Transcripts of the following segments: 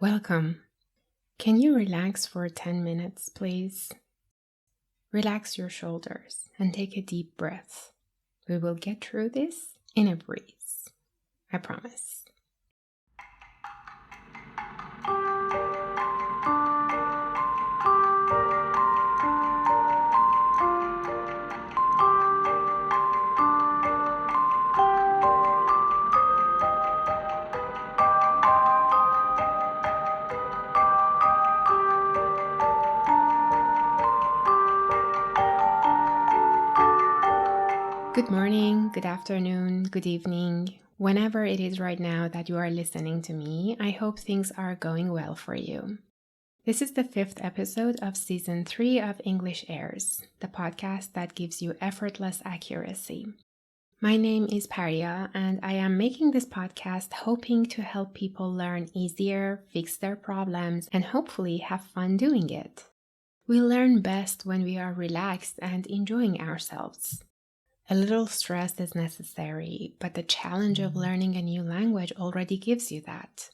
Welcome. Can you relax for 10 minutes, please? Relax your shoulders and take a deep breath. We will get through this in a breeze. I promise. Good morning, good afternoon, good evening. Whenever it is right now that you are listening to me, I hope things are going well for you. This is the 5th episode of Season 3 of English Airs, the podcast that gives you effortless accuracy. My name is Paria, and I am making this podcast hoping to help people learn easier, fix their problems, and hopefully have fun doing it. We learn best when we are relaxed and enjoying ourselves. A little stress is necessary, but the challenge of learning a new language already gives you that.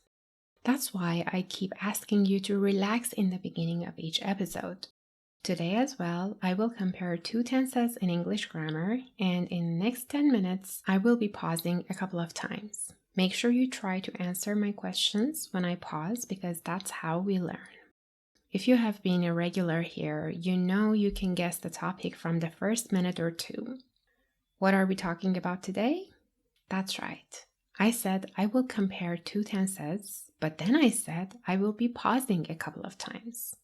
That's why I keep asking you to relax in the beginning of each episode. Today as well, I will compare 2 tenses in English grammar, and in the next 10 minutes, I will be pausing a couple of times. Make sure you try to answer my questions when I pause because that's how we learn. If you have been a regular here, you know you can guess the topic from the first minute or two. What are we talking about today? That's right. I said I will compare 2 tenses, but then I said I will be pausing a couple of times.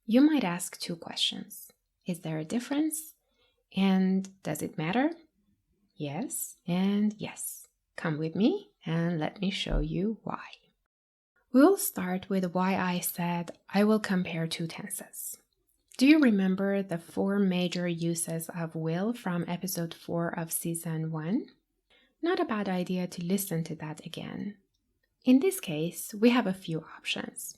You might ask 2 questions. Is there a difference? And does it matter? Yes and yes. Come with me and let me show you why. We'll start with why I said I will compare 2 tenses. Do you remember the 4 major uses of will from episode 4 of season 1? Not a bad idea to listen to that again. In this case, we have a few options.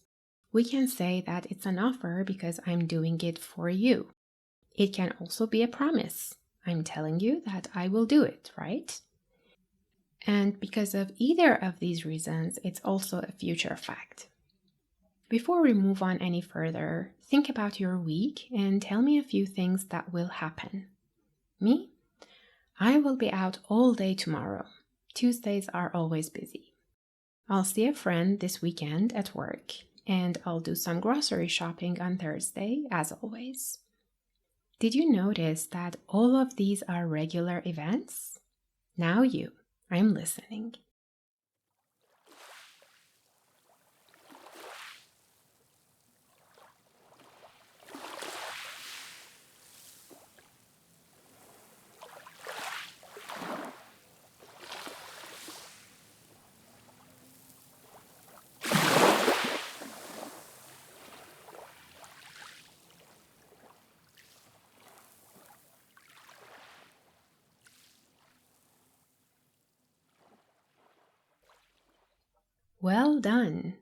We can say that it's an offer because I'm doing it for you. It can also be a promise. I'm telling you that I will do it, right? And because of either of these reasons, it's also a future fact. Before we move on any further, think about your week and tell me a few things that will happen. Me? I will be out all day tomorrow. Tuesdays are always busy. I'll see a friend this weekend at work, and I'll do some grocery shopping on Thursday, as always. Did you notice that all of these are regular events? Now I'm listening. Well done!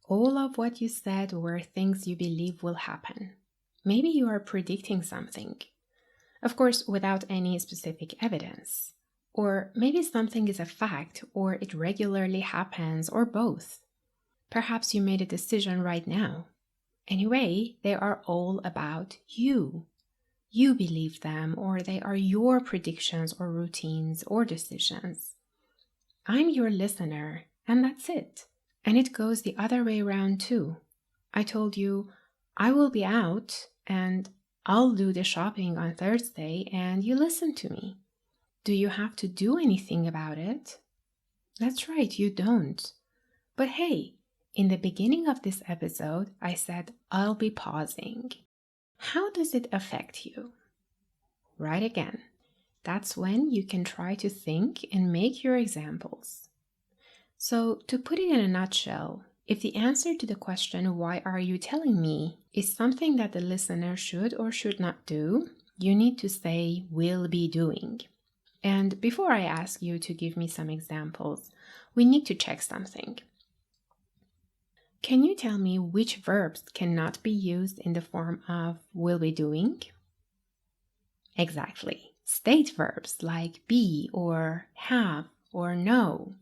All of what you said were things you believe will happen. Maybe you are predicting something. Of course, without any specific evidence. Or maybe something is a fact, or it regularly happens, or both. Perhaps you made a decision right now. Anyway, they are all about you. You believe them, or they are your predictions or routines or decisions. I'm your listener, and that's it. And it goes the other way around too. I told you, I will be out, and I'll do the shopping on Thursday, and you listen to me. Do you have to do anything about it? That's right, you don't. But hey, in the beginning of this episode, I said I'll be pausing. How does it affect you? Right again. That's when you can try to think and make your examples. So, to put it in a nutshell, if the answer to the question, why are you telling me, is something that the listener should or should not do, you need to say, will be doing. And before I ask you to give me some examples, we need to check something. Can you tell me which verbs cannot be used in the form of will be doing? Exactly. State verbs like be or have or know.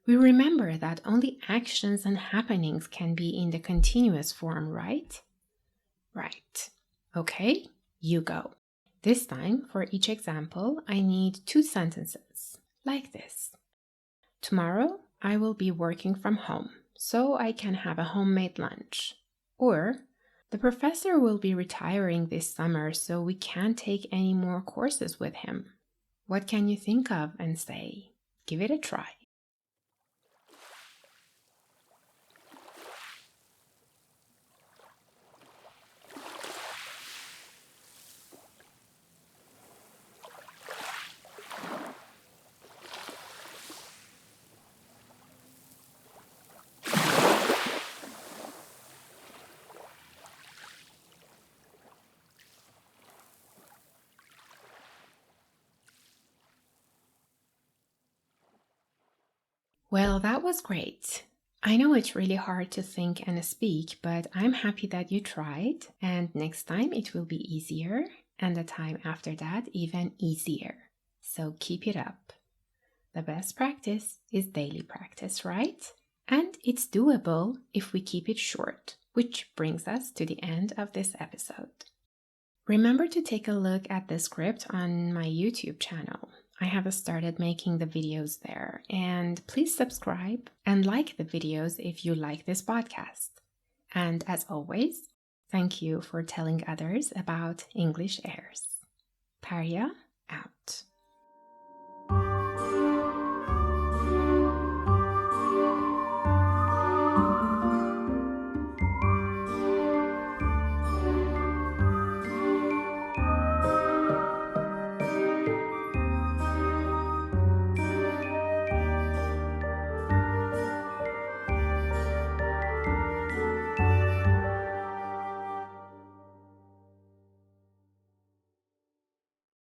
We remember that only actions and happenings can be in the continuous form, right? Right. Okay, you go. This time, for each example, I need 2 sentences, like this. Tomorrow, I will be working from home, so I can have a homemade lunch. Or, the professor will be retiring this summer, so we can't take any more courses with him. What can you think of and say? Give it a try. Well, that was great. I know it's really hard to think and speak, but I'm happy that you tried, and next time it will be easier, and the time after that, even easier. So keep it up. The best practice is daily practice, right? And it's doable if we keep it short, which brings us to the end of this episode. Remember to take a look at the script on my YouTube channel. I have started making the videos there, and please subscribe and like the videos if you like this podcast. And as always, thank you for telling others about English Airs. Parja out.